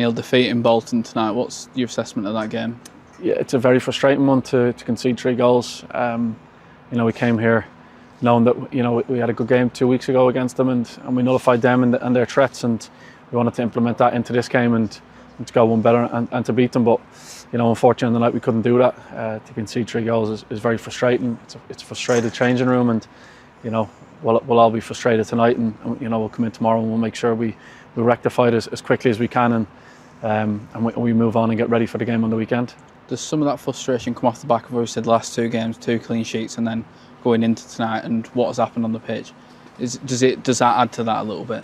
6-0 defeat in Bolton tonight. What's your assessment of that game? Yeah, it's a very frustrating one to concede 3 goals. We came here knowing that we had a good game 2 weeks ago against them, and we nullified them and their threats, and we wanted to implement that into this game and to go one better and to beat them. But unfortunately on the night we couldn't do that. To concede 3 goals is very frustrating. It's a frustrated changing room, and we'll all be frustrated tonight, and we'll come in tomorrow and we'll make sure we rectify it as quickly as we can, and we move on and get ready for the game on the weekend. Does some of that frustration come off the back of what we said last 2 games, 2 clean sheets, and then going into tonight and what has happened on the pitch? Does that add to that a little bit?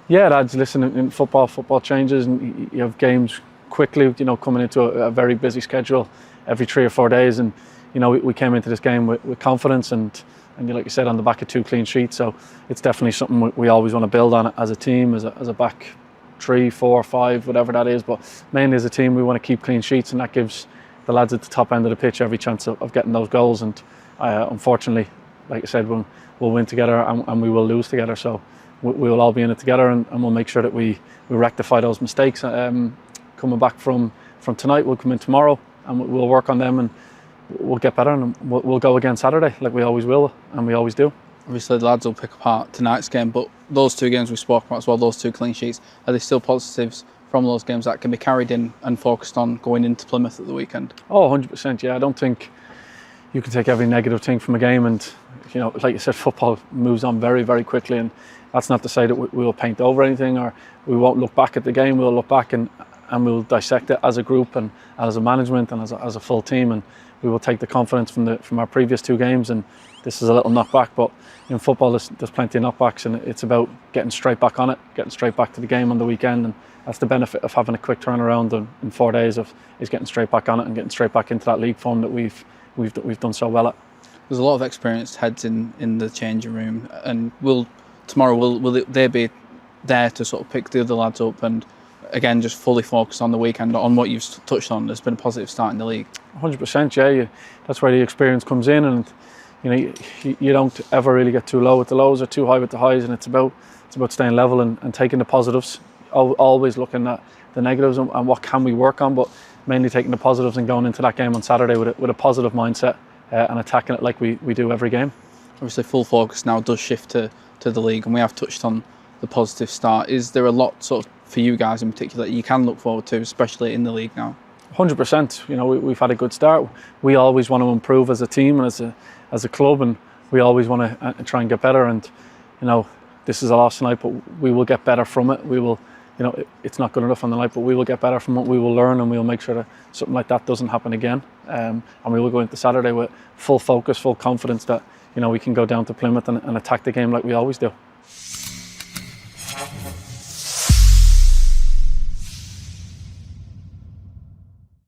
Yeah, it adds. Listen, in football changes, and you have games quickly, coming into a very busy schedule every 3 or 4 days, and we came into this game with confidence and like you said, on the back of 2 clean sheets. So it's definitely something we always want to build on as a team, as a back 3, 4, 5, whatever that is. But mainly as a team, we want to keep clean sheets, and that gives the lads at the top end of the pitch every chance of getting those goals. And unfortunately, like I said, we'll win together and we will lose together. So we will all be in it together, and we'll make sure that we rectify those mistakes. Coming back from tonight, we'll come in tomorrow and we'll work on them, and we'll get better, and we'll go again Saturday like we always will and we always do. Obviously the lads will pick apart tonight's game, but those 2 games we spoke about as well, those 2 clean sheets, are there still positives from those games that can be carried in and focused on going into Plymouth at the weekend? Oh, 100%, yeah. I don't think you can take every negative thing from a game, and like you said, football moves on very, very quickly, and that's not to say that we will paint over anything or we won't look back at the game. We'll look back and we'll dissect it as a group and as a management and as a full team, and we will take the confidence from our previous 2 games, and this is a little knockback. But in football there's plenty of knockbacks, and it's about getting straight back on it, getting straight back to the game on the weekend, and that's the benefit of having a quick turnaround in 4 days is getting straight back on it and getting straight back into that league form that we've done so well at. There's a lot of experienced heads in the changing room, and tomorrow will they be there to sort of pick the other lads up and again just fully focus on the weekend on what you've touched on? There's been a positive start in the league. 100%, yeah. That's where the experience comes in, and you don't ever really get too low with the lows or too high with the highs, and it's about staying level and taking the positives, always looking at the negatives and what can we work on, but mainly taking the positives and going into that game on Saturday with a positive mindset and attacking it like we do every game. Obviously full focus now does shift to the league, and we have touched on the positive start. Is there a lot sort of for you guys in particular that you can look forward to, especially in the league now? 100%. We've had a good start. We always want to improve as a team and as a club, and we always want to try and get better. And this is a loss tonight, but we will get better from it. We will, it's not good enough on the night, but we will get better from it. We will learn, and we will make sure that something like that doesn't happen again. And we will go into Saturday with full focus, full confidence that we can go down to Plymouth and attack the game like we always do.